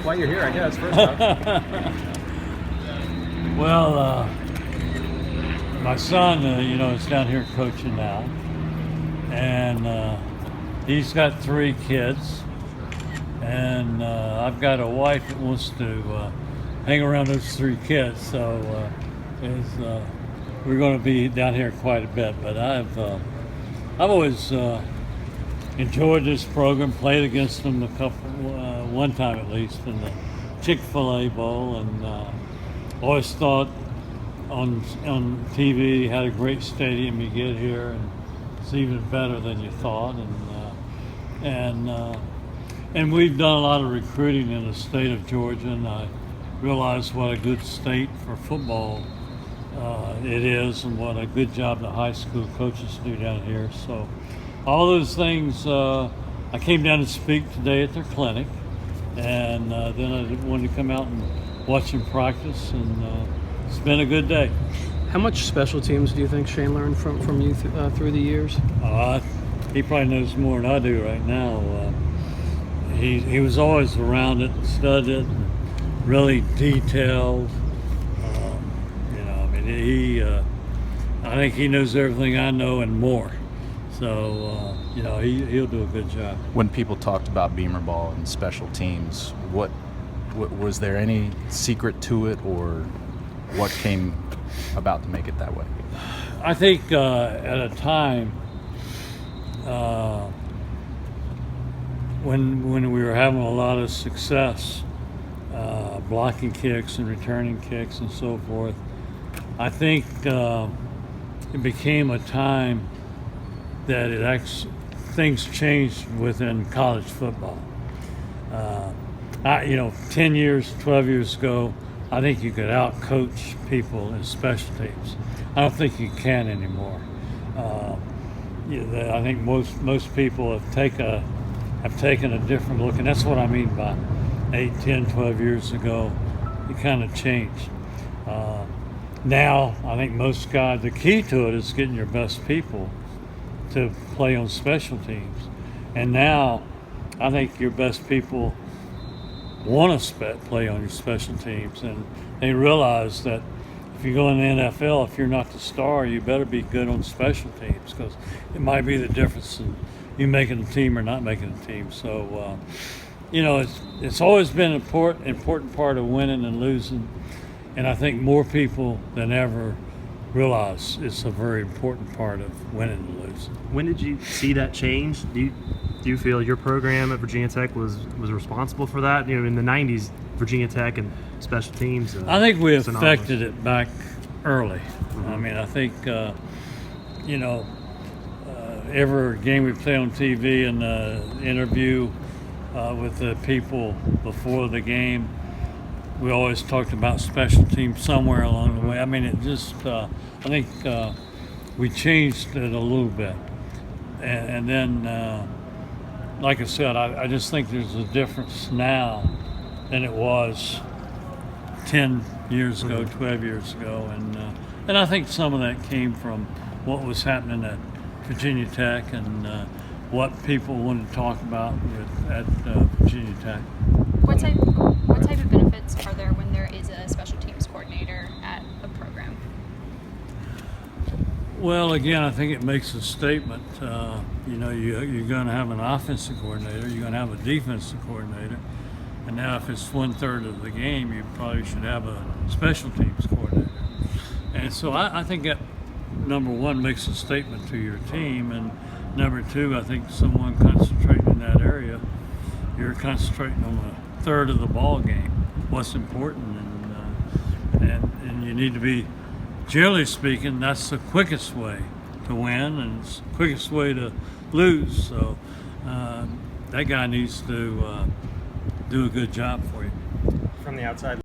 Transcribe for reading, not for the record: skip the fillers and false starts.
why you're here, I guess, first off. Well, my son, is down here coaching now, and he's got 3 kids, and I've got a wife that wants to hang around those 3 kids, so we're going to be down here quite a bit. But I've always enjoyed this program, played against them one time at least in the Chick-fil-A Bowl, and always thought on TV you had a great stadium. You get here and it's even better than you thought, and we've done a lot of recruiting in the state of Georgia, and I realized what a good state for football it is, and what a good job the high school coaches do down here. So all those things, I came down to speak today at their clinic, and then I wanted to come out and watch them practice, and it's been a good day. How much special teams do you think Shane learned from you through the years? He probably knows more than I do right now. He was always around it, studied it, and really detailed. I think he knows everything I know and more. So, he'll do a good job. When people talked about Beamer Ball and special teams, what was there any secret to it, or what came about to make it that way? I think at a time when we were having a lot of success, blocking kicks and returning kicks and so forth, I think it became a time that things changed within college football. 10 years, 12 years ago, I think you could out-coach people in special teams. I don't think you can anymore. I think most people have taken a different look, and that's what I mean by 8, 10, 12 years ago. It kind of changed. Now, I think most guys, the key to it is getting your best people to play on special teams. And now, I think your best people want to play on your special teams, and they realize that if you go in the NFL, if you're not the star, you better be good on special teams, because it might be the difference in you making a team or not making a team. So, it's always been an important part of winning and losing, and I think more people than ever realize it's a very important part of winning and losing. When did you see that change? Do you feel your program at Virginia Tech was responsible for that? In the 90s, Virginia Tech and special teams. I think we synonymous. affected it back early. Mm-hmm. I mean, I think, every game we play on TV and interview with the people before the game, we always talked about special teams somewhere along the way. I mean, it just, I think we changed it a little bit. And then, like I said, I just think there's a difference now than it was 10 years ago, 12 years ago. And I think some of that came from what was happening at Virginia Tech and what people wanted to talk about at Virginia Tech. What type of benefits are there when there is a special teams coordinator at a program? Well, again, I think it makes a statement. You're going to have an offensive coordinator, you're going to have a defensive coordinator, and now if it's 1/3 of the game, you probably should have a special teams coordinator. And so I think that, number one, makes a statement to your team, and number two, I think someone concentrating in that area, you're concentrating on a third of the ball game, what's important, and you need to be, generally speaking, that's the quickest way to win and it's the quickest way to lose. So that guy needs to do a good job for you. From the outside